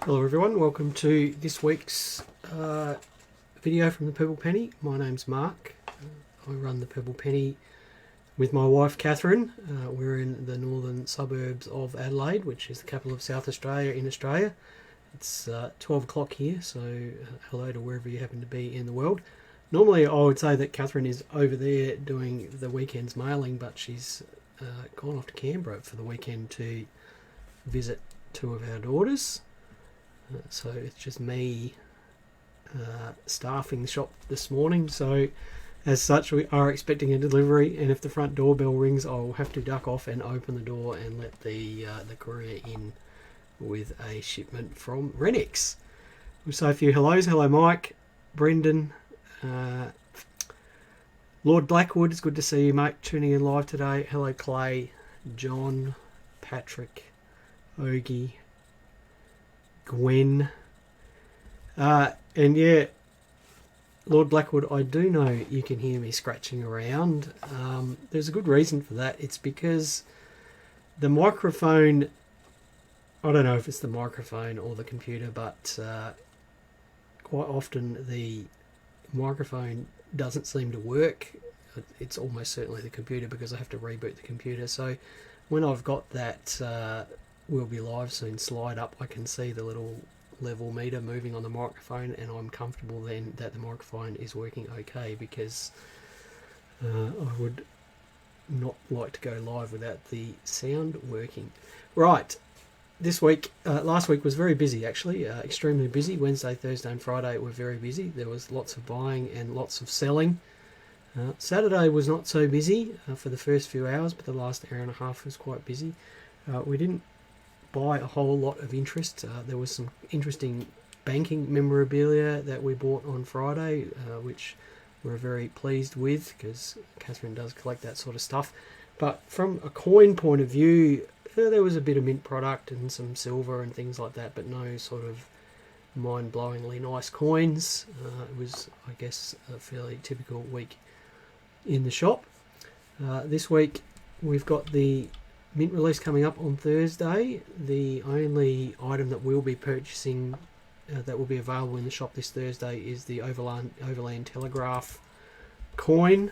Hello everyone, welcome to this week's video from the Purple Penny. My name's Mark. I run the Purple Penny with my wife Catherine. We're in the northern suburbs of Adelaide, which is the capital of South Australia in Australia. It's 12 o'clock here, so hello to wherever you happen to be in the world. Normally I would say that Catherine is over there doing the weekend's mailing, but she's gone off to Canberra for the weekend to visit two of our daughters. So it's just me staffing the shop this morning. So as such, we are expecting a delivery, and if the front doorbell rings, I'll have to duck off and open the door and let the courier in with a shipment from Renix. We'll say a few hellos. Hello Mike, Brendan, Lord Blackwood, it's good to see you mate, tuning in live today. Hello Clay, John, Patrick, Ogie, Gwen, and yeah, Lord Blackwood, I do know you can hear me scratching around. There's a good reason for that. It's because the microphone, I don't know if it's the microphone or the computer, but quite often the microphone doesn't seem to work. It's almost certainly the computer, because I have to reboot the computer. So when I've got that Will Be Live Soon slide up, I can see the little level meter moving on the microphone, and I'm comfortable then that the microphone is working okay, because I would not like to go live without the sound working. Right, this week, last week was very busy actually, extremely busy. Wednesday, Thursday and Friday were very busy. There was lots of buying and lots of selling. Saturday was not so busy for the first few hours, but the last hour and a half was quite busy. We didn't buy a whole lot of interest. There was some interesting banking memorabilia that we bought on Friday, which we're very pleased with, because Catherine does collect that sort of stuff. But from a coin point of view, there was a bit of mint product and some silver and things like that, but no sort of mind-blowingly nice coins. It was, I guess, a fairly typical week in the shop. This week we've got the mint release coming up on Thursday. The only item that we'll be purchasing that will be available in the shop this Thursday is the Overland Telegraph coin,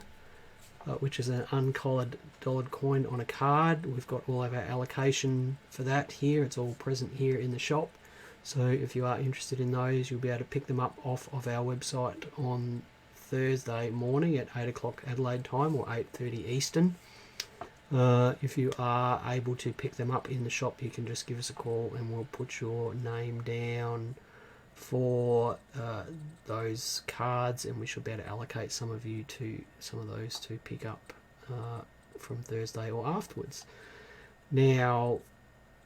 which is an uncollared dollared coin on a card. We've got all of our allocation for that here. It's all present here in the shop. So if you are interested in those, you'll be able to pick them up off of our website on Thursday morning at 8 o'clock Adelaide time, or 8:30 Eastern. If you are able to pick them up in the shop, you can just give us a call and we'll put your name down for those cards, and we should be able to allocate some of you to some of those to pick up from Thursday or afterwards. Now,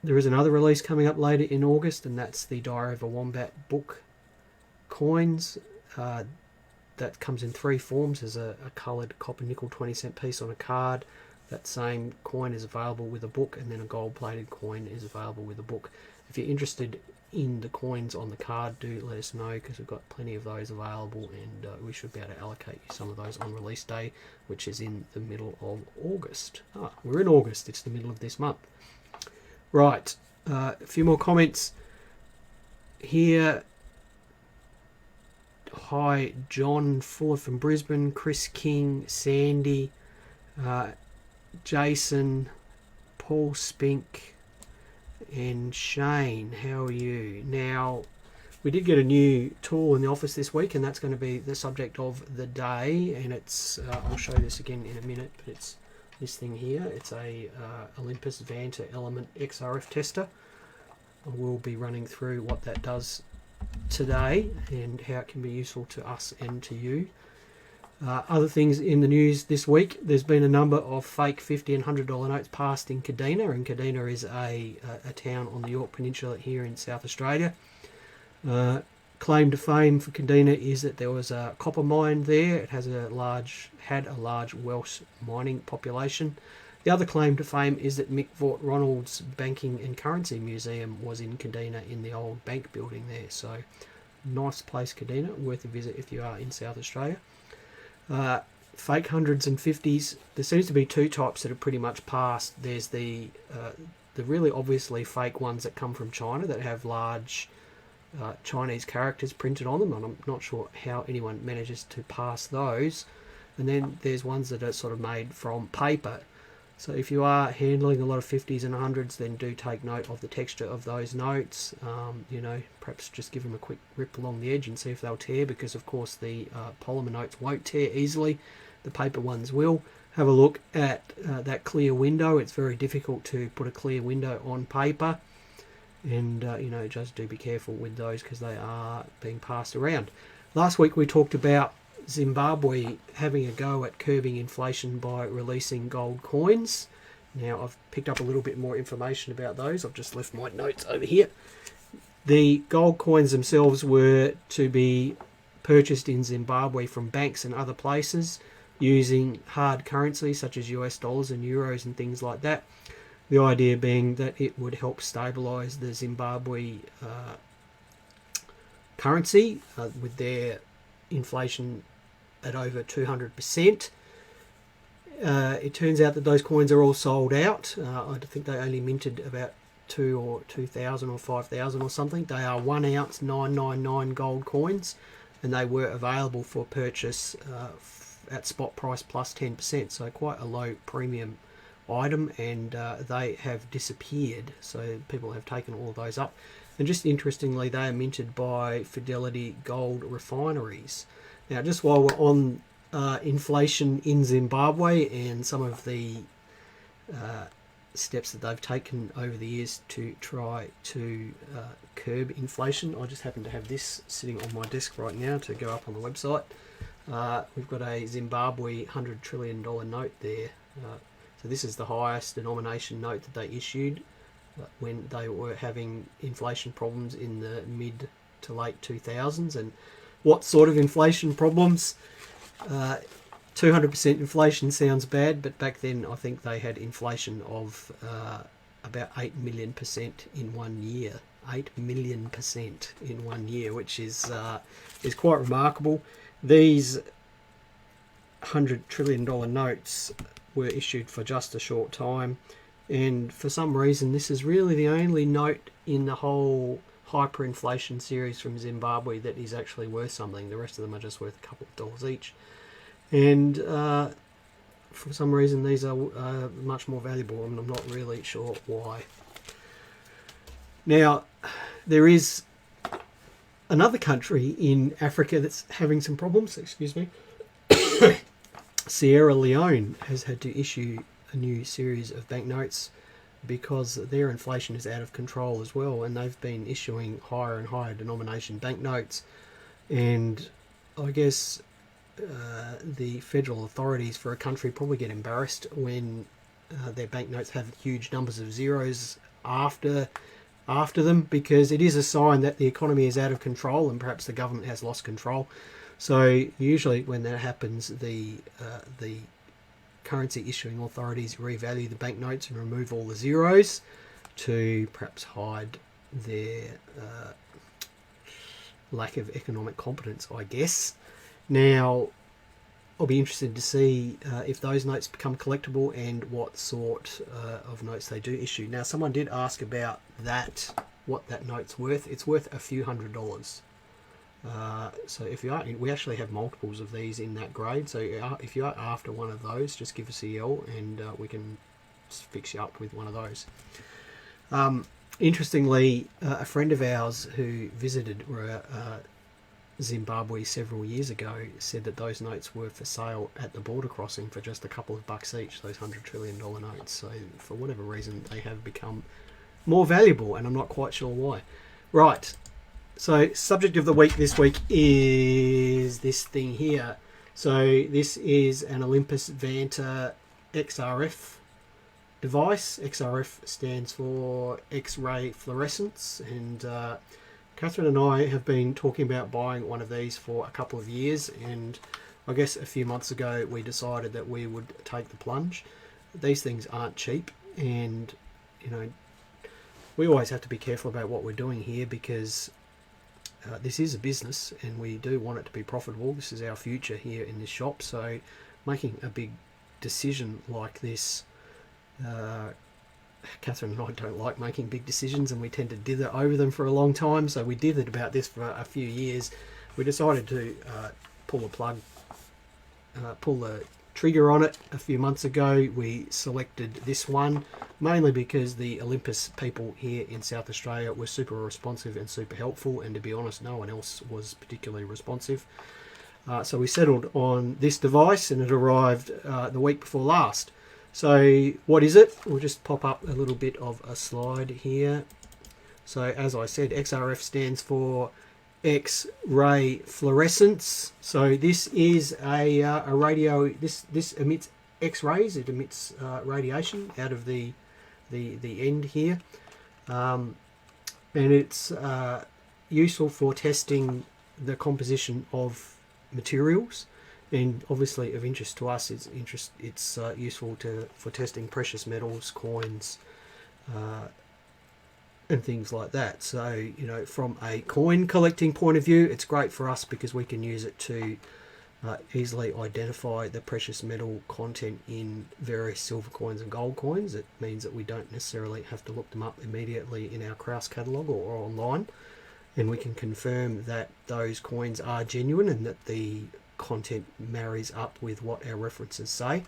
there is another release coming up later in August, and that's the Diary of a Wombat book coins. That comes in three forms. There's a coloured copper nickel 20-cent piece on a card. That same coin is available with a book, and then a gold-plated coin is available with a book. If you're interested in the coins on the card, do let us know, because we've got plenty of those available, and we should be able to allocate you some of those on release day, which is in the middle of August. We're in August, it's the middle of this month. Right, a few more comments here. Hi, John Fuller from Brisbane, Chris King, Sandy, Jason, Paul Spink, and Shane. How are you? Now, we did get a new tool in the office this week, and that's going to be the subject of the day, and it's I'll show this again in a minute, but it's this thing here. It's a Olympus Vanta Element XRF tester. I will be running through what that does today and how it can be useful to us and to you. Other things in the news this week, there's been a number of fake $50 and $100 notes passed in Kadina, and Kadina is a town on the York Peninsula here in South Australia. Claim to fame for Kadina is that there was a copper mine there. It had a large Welsh mining population. The other claim to fame is that Mick Vaught Ronald's Banking and Currency Museum was in Kadina, in the old bank building there. So, nice place, Kadina, worth a visit if you are in South Australia. Fake hundreds and fifties, there seems to be two types that are pretty much passed. There's the really obviously fake ones that come from China that have large Chinese characters printed on them, and I'm not sure how anyone manages to pass those. And then there's ones that are sort of made from paper. So if you are handling a lot of 50s and 100s, then do take note of the texture of those notes. Perhaps just give them a quick rip along the edge and see if they'll tear, because of course the polymer notes won't tear easily. The paper ones will. Have a look at that clear window. It's very difficult to put a clear window on paper. And, just do be careful with those because they are being passed around. Last week we talked about Zimbabwe having a go at curbing inflation by releasing gold coins. Now I've picked up a little bit more information about those. I've just left my notes over here. The gold coins themselves were to be purchased in Zimbabwe from banks and other places using hard currency such as US dollars and euros and things like that. The idea being that it would help stabilise the Zimbabwe currency with their inflation at over 200%. It turns out that those coins are all sold out. I think they only minted about 2,000 or 5,000 or something. They are 1 ounce 999 gold coins, and they were available for purchase at spot price plus 10%, so quite a low premium item, and they have disappeared, so people have taken all of those up. And just interestingly, they are minted by Fidelity Gold Refineries. Now, just while we're on inflation in Zimbabwe and some of the steps that they've taken over the years to try to curb inflation, I just happen to have this sitting on my desk right now to go up on the website. We've got a Zimbabwe $100 trillion note there. So this is the highest denomination note that they issued when they were having inflation problems in the mid to late 2000s. And what sort of inflation problems? 200% inflation sounds bad, but back then I think they had inflation of about 8 million% in 1 year. 8 million% in 1 year, which is quite remarkable. These $100 trillion notes were issued for just a short time, and for some reason this is really the only note in the whole hyperinflation series from Zimbabwe that is actually worth something. The rest of them are just worth a couple of dollars each, and for some reason these are much more valuable, and I'm not really sure why. Now, there is another country in Africa that's having some problems. Excuse me. Sierra Leone has had to issue a new series of banknotes because their inflation is out of control as well, and they've been issuing higher and higher denomination banknotes. And I guess the federal authorities for a country probably get embarrassed when their banknotes have huge numbers of zeros after them, because it is a sign that the economy is out of control and perhaps the government has lost control. So usually when that happens, the currency issuing authorities revalue the banknotes and remove all the zeros to perhaps hide their lack of economic competence, I guess. Now, I'll be interested to see if those notes become collectible and what sort of notes they do issue. Now, someone did ask about that, what that note's worth. It's worth a few $100s. So if you are, we actually have multiples of these in that grade. So if you are after one of those, just give us a yell and we can fix you up with one of those. Interestingly, a friend of ours who visited Zimbabwe several years ago said that those notes were for sale at the border crossing for just a couple of bucks each, those $100 trillion notes. So for whatever reason, they have become more valuable, and I'm not quite sure why. Right. So subject of the week this week is this thing here. So this is an Olympus Vanta XRF device. XRF stands for X-ray fluorescence, and Catherine and I have been talking about buying one of these for a couple of years, and I guess a few months ago we decided that we would take the plunge. These things aren't cheap, and we always have to be careful about what we're doing here, because this is a business and we do want it to be profitable. This is our future here in this shop, so making a big decision like this Catherine and I don't like making big decisions, and we tend to dither over them for a long time. So we dithered about this for a few years. We decided to pull the trigger on it a few months ago. We selected this one mainly because the Olympus people here in South Australia were super responsive and super helpful, and to be honest, no one else was particularly responsive. So we settled on this device, and it arrived the week before last. So what is it? We'll just pop up a little bit of a slide here. So as I said, XRF stands for X-ray fluorescence. So this is a radio. This emits X-rays. It emits radiation out of the end here, and it's useful for testing the composition of materials. And obviously of interest to us, it's useful for testing precious metals, coins, and things like that. So, you know, from a coin collecting point of view, it's great for us because we can use it to easily identify the precious metal content in various silver coins and gold coins. It means that we don't necessarily have to look them up immediately in our Kraus catalogue or online, and we can confirm that those coins are genuine and that the content marries up with what our references say.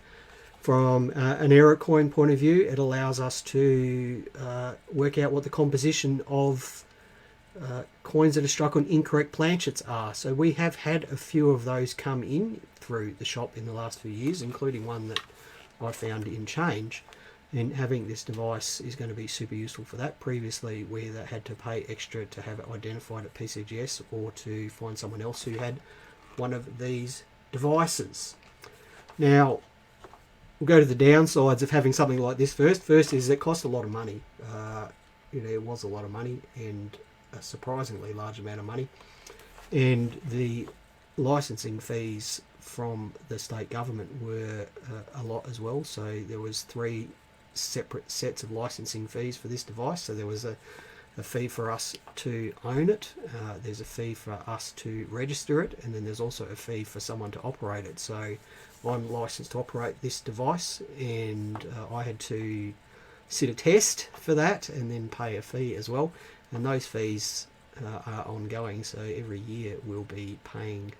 From an error coin point of view, it allows us to work out what the composition of coins that are struck on incorrect planchets are. So we have had a few of those come in through the shop in the last few years, including one that I found in change, and having this device is going to be super useful for that. Previously we either had to pay extra to have it identified at PCGS or to find someone else who had one of these devices. Now we'll go to the downsides of having something like this first. First is it costs a lot of money. It was a lot of money, and a surprisingly large amount of money, and the licensing fees from the state government were a lot as well. So there was 3 separate sets of licensing fees for this device. So there was a fee for us to own it, there's a fee for us to register it, and then there's also a fee for someone to operate it. So I'm licensed to operate this device, and I had to sit a test for that and then pay a fee as well, and those fees are ongoing, so every year we'll be paying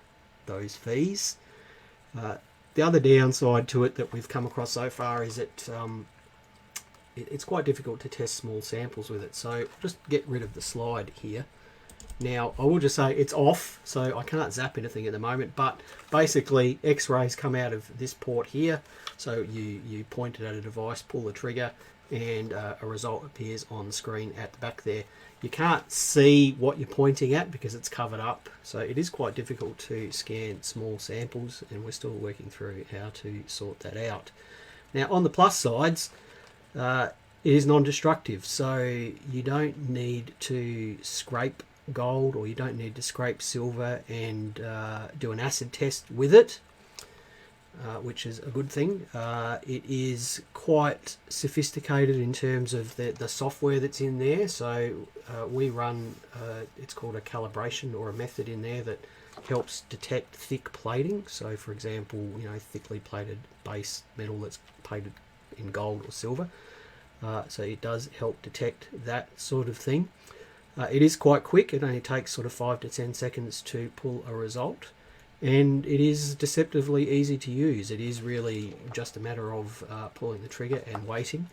those fees. The other downside to it that we've come across so far is that it's quite difficult to test small samples with it. So just get rid of the slide here. Now I will just say it's off, so I can't zap anything at the moment, but basically X-rays come out of this port here. So you point it at a device, pull the trigger, and a result appears on the screen at the back there. You can't see what you're pointing at because it's covered up, so it is quite difficult to scan small samples, and we're still working through how to sort that out. Now on the plus sides, it is non-destructive, so you don't need to scrape gold, or you don't need to scrape silver and do an acid test with it, which is a good thing. It is quite sophisticated in terms of the software that's in there. So we run, it's called a calibration, or a method in there that helps detect thick plating. So for example, thickly plated base metal that's plated in gold or silver. So it does help detect that sort of thing. It is quite quick. It only takes sort of 5 to 10 seconds to pull a result, and it is deceptively easy to use. It is really just a matter of pulling the trigger and waiting.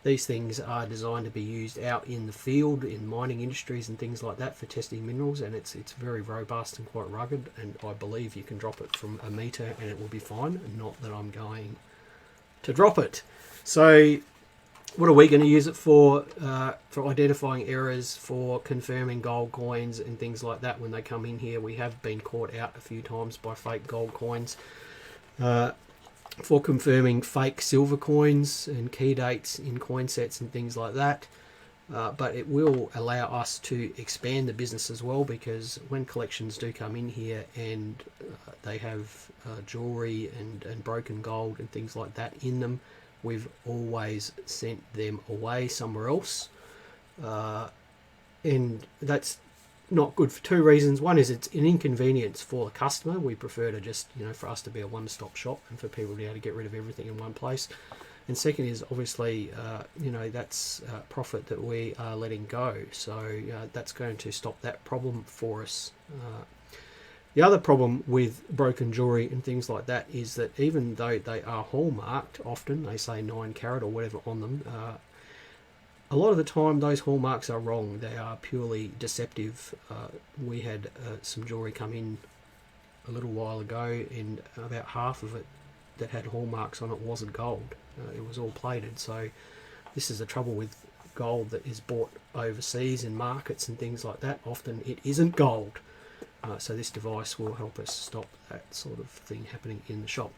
These things are designed to be used out in the field, in mining industries and things like that, for testing minerals, and it's very robust and quite rugged, and I believe you can drop it from a metre and it will be fine. Not that I'm going to drop it. So what are we going to use it for? For identifying errors, for confirming gold coins and things like that when they come in here. We have been caught out a few times by fake gold coins. For confirming fake silver coins and key dates in coin sets and things like that. But it will allow us to expand the business as well, because when collections do come in here and they have jewellery and broken gold and things like that in them, we've always sent them away somewhere else, and that's not good for 2 reasons. One is it's an inconvenience for the customer. We prefer to just, for us to be a one-stop shop and for people to be able to get rid of everything in one place. And second is obviously, that's profit that we are letting go. So that's going to stop that problem for us. The other problem with broken jewellery and things like that is that even though they are hallmarked, often they say 9 carat or whatever on them, a lot of the time those hallmarks are wrong. They are purely deceptive. We had some jewellery come in a little while ago, and about half of it that had hallmarks on it wasn't gold. It was all plated. So this is the trouble with gold that is bought overseas in markets and things like that. Often it isn't gold. So this device will help us stop that sort of thing happening in the shop.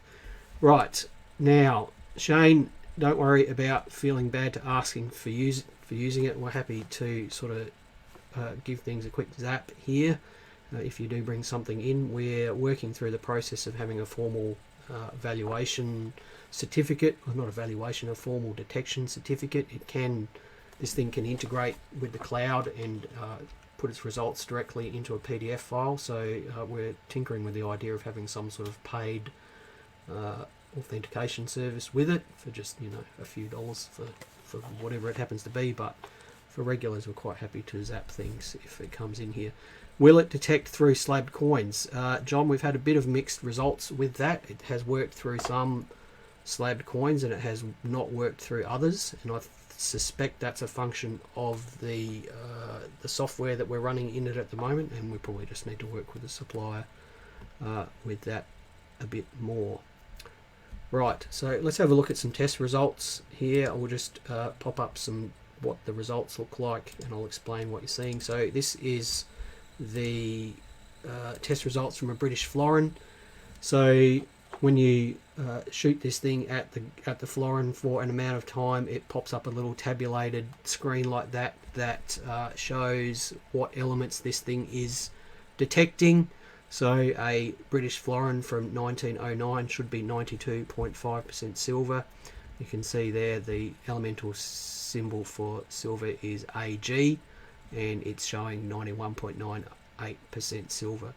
Right, now, Shane, don't worry about feeling bad to asking for using it. We're happy to sort of give things a quick zap here. If you do bring something in, we're working through the process of having a formal valuation certificate, or not a valuation, a formal detection certificate. This thing can integrate with the cloud and put its results directly into a PDF file. So we're tinkering with the idea of having some sort of paid authentication service with it for just a few dollars for whatever it happens to be. But for regulars, we're quite happy to zap things if it comes in here. Will it detect through slabbed coins? John, we've had a bit of mixed results with that. It has worked through some slabbed coins and it has not worked through others, and I suspect that's a function of the software that we're running in it at the moment, and we probably just need to work with the supplier with that a bit more. Right, so let's have a look at some test results here. I'll just pop up what the results look like, and I'll explain what you're seeing. So this is the test results from a British florin. So when you shoot this thing at the florin for an amount of time, it pops up a little tabulated screen like that shows what elements this thing is detecting. So a British florin from 1909 should be 92.5% silver. You can see there the elemental symbol for silver is AG, and it's showing 91.98% silver.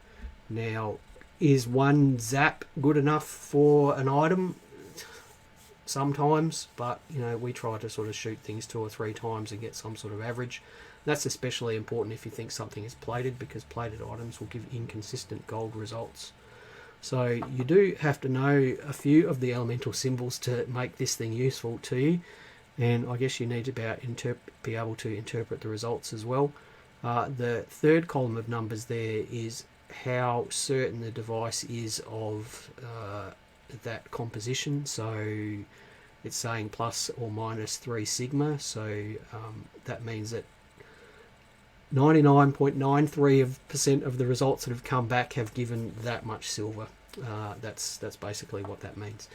Now, is one zap good enough for an item? Sometimes, but we try to sort of shoot things 2 or 3 times and get some sort of average. That's especially important if you think something is plated, because plated items will give inconsistent gold results. So you do have to know a few of the elemental symbols to make this thing useful to you, and I guess you need to be able to interpret the results as well. The third column of numbers there is how certain the device is of that composition. So it's saying plus or minus 3 sigma, so that means that 99.93% of the results that have come back have given that much silver. That's basically what that means.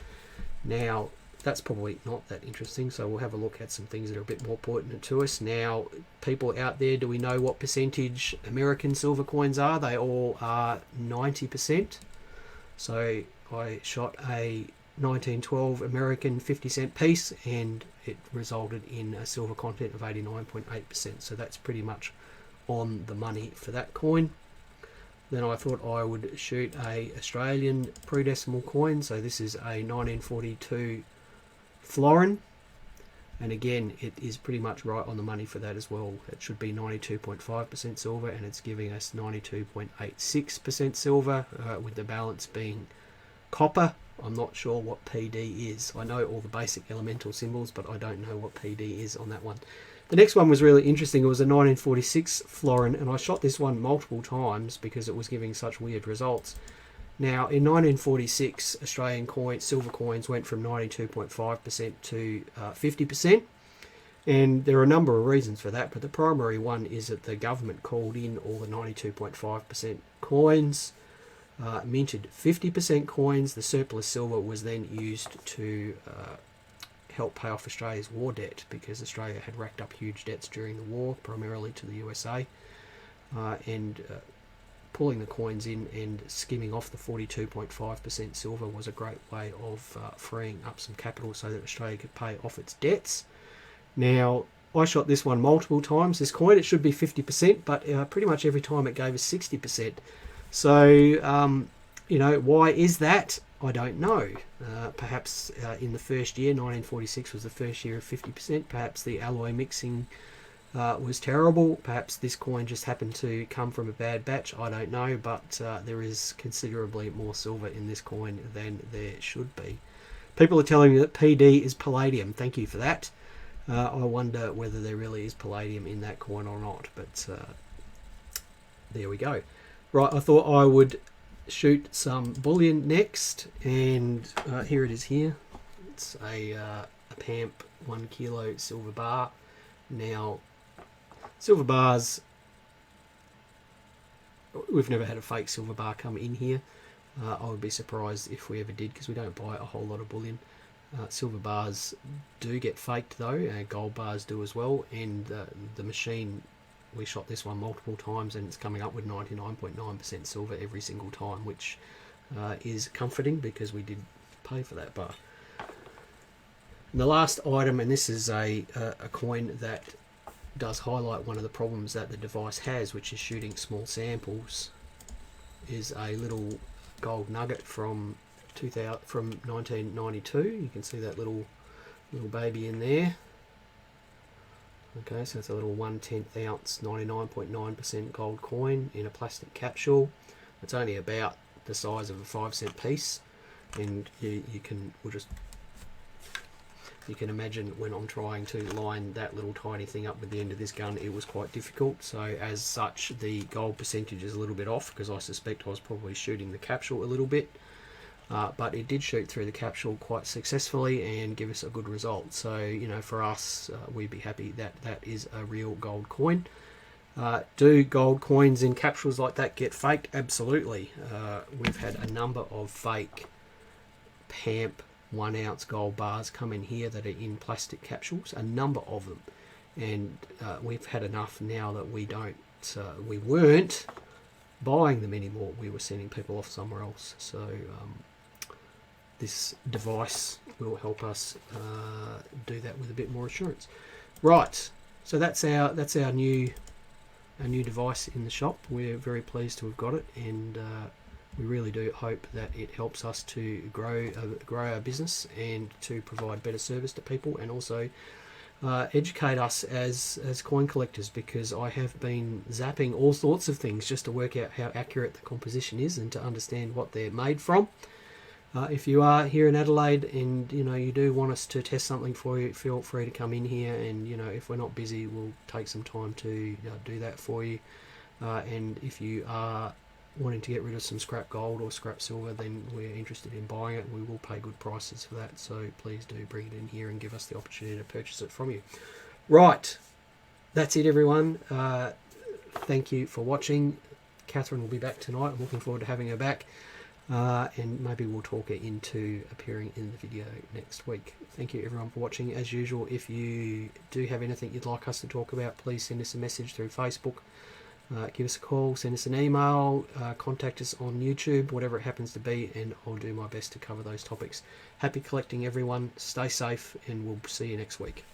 Now, that's probably not that interesting, so we'll have a look at some things that are a bit more pertinent to us. Now, people out there, do we know what percentage American silver coins are? They all are 90%. So I shot a 1912 American 50-cent piece, and it resulted in a silver content of 89.8%. So that's pretty much on the money for that coin. Then I thought I would shoot a Australian pre-decimal coin. So this is a 1942 florin, and again it is pretty much right on the money for that as well. It should be 92.5% silver, and it's giving us 92.86% silver, with the balance being copper. I'm not sure what PD is. I know all the basic elemental symbols, but I don't know what PD is on that one. The next one was really interesting. It was a 1946 florin, and I shot this one multiple times because it was giving such weird results. Now, in 1946, Australian silver coins went from 92.5% to 50%, and there are a number of reasons for that, but the primary one is that the government called in all the 92.5% coins, minted 50% coins. The surplus silver was then used to help pay off Australia's war debt, because Australia had racked up huge debts during the war, primarily to the USA, and pulling the coins in and skimming off the 42.5% silver was a great way of freeing up some capital so that Australia could pay off its debts. Now, I shot this one multiple times. This coin, it should be 50%, but pretty much every time it gave us 60%. So, why is that? I don't know. Perhaps in the first year, 1946 was the first year of 50%. Perhaps the alloy mixing was terrible. Perhaps this coin just happened to come from a bad batch. I don't know, but there is considerably more silver in this coin than there should be. People are telling me that PD is palladium. Thank you for that. I wonder whether there really is palladium in that coin or not, but there we go. Right, I thought I would shoot some bullion next, and here it is here. It's a PAMP 1 kilo silver bar. Now, silver bars, we've never had a fake silver bar come in here. I would be surprised if we ever did, because we don't buy a whole lot of bullion. Silver bars do get faked though, gold bars do as well, and the machine, we shot this one multiple times and it's coming up with 99.9% silver every single time, which is comforting because we did pay for that bar. And the last item, and this is a coin that does highlight one of the problems that the device has, which is shooting small samples, is a little gold nugget from 1992. You can see that little baby in there. Okay, so it's a little 1/10 ounce, 99.9% gold coin in a plastic capsule. It's only about the size of a 5-cent piece, and you can imagine when I'm trying to line that little tiny thing up with the end of this gun, it was quite difficult. So as such, the gold percentage is a little bit off, because I suspect I was probably shooting the capsule a little bit. But it did shoot through the capsule quite successfully and give us a good result. So, you know, for us, we'd be happy that that is a real gold coin. Do gold coins in capsules like that get faked? Absolutely. We've had a number of fake PAMP 1 ounce gold bars come in here that are in plastic capsules, a number of them. And we've had enough now that we weren't buying them anymore. We were sending people off somewhere else. So this device will help us do that with a bit more assurance. Right, so that's our new device in the shop. We're very pleased to have got it, and we really do hope that it helps us to grow our business and to provide better service to people, and also educate us as coin collectors, because I have been zapping all sorts of things just to work out how accurate the composition is and to understand what they're made from. If you are here in Adelaide and you do want us to test something for you, feel free to come in here, and if we're not busy, we'll take some time to do that for you. And if you are wanting to get rid of some scrap gold or scrap silver, then we're interested in buying it. We will pay good prices for that, so please do bring it in here and give us the opportunity to purchase it from you. Right, that's it everyone. Thank you for watching. Catherine will be back tonight. I'm looking forward to having her back, and maybe we'll talk her into appearing in the video next week. Thank you everyone for watching. As usual, if you do have anything you'd like us to talk about, please send us a message through Facebook. Give us a call, send us an email, contact us on YouTube, whatever it happens to be, and I'll do my best to cover those topics. Happy collecting everyone, stay safe, and we'll see you next week.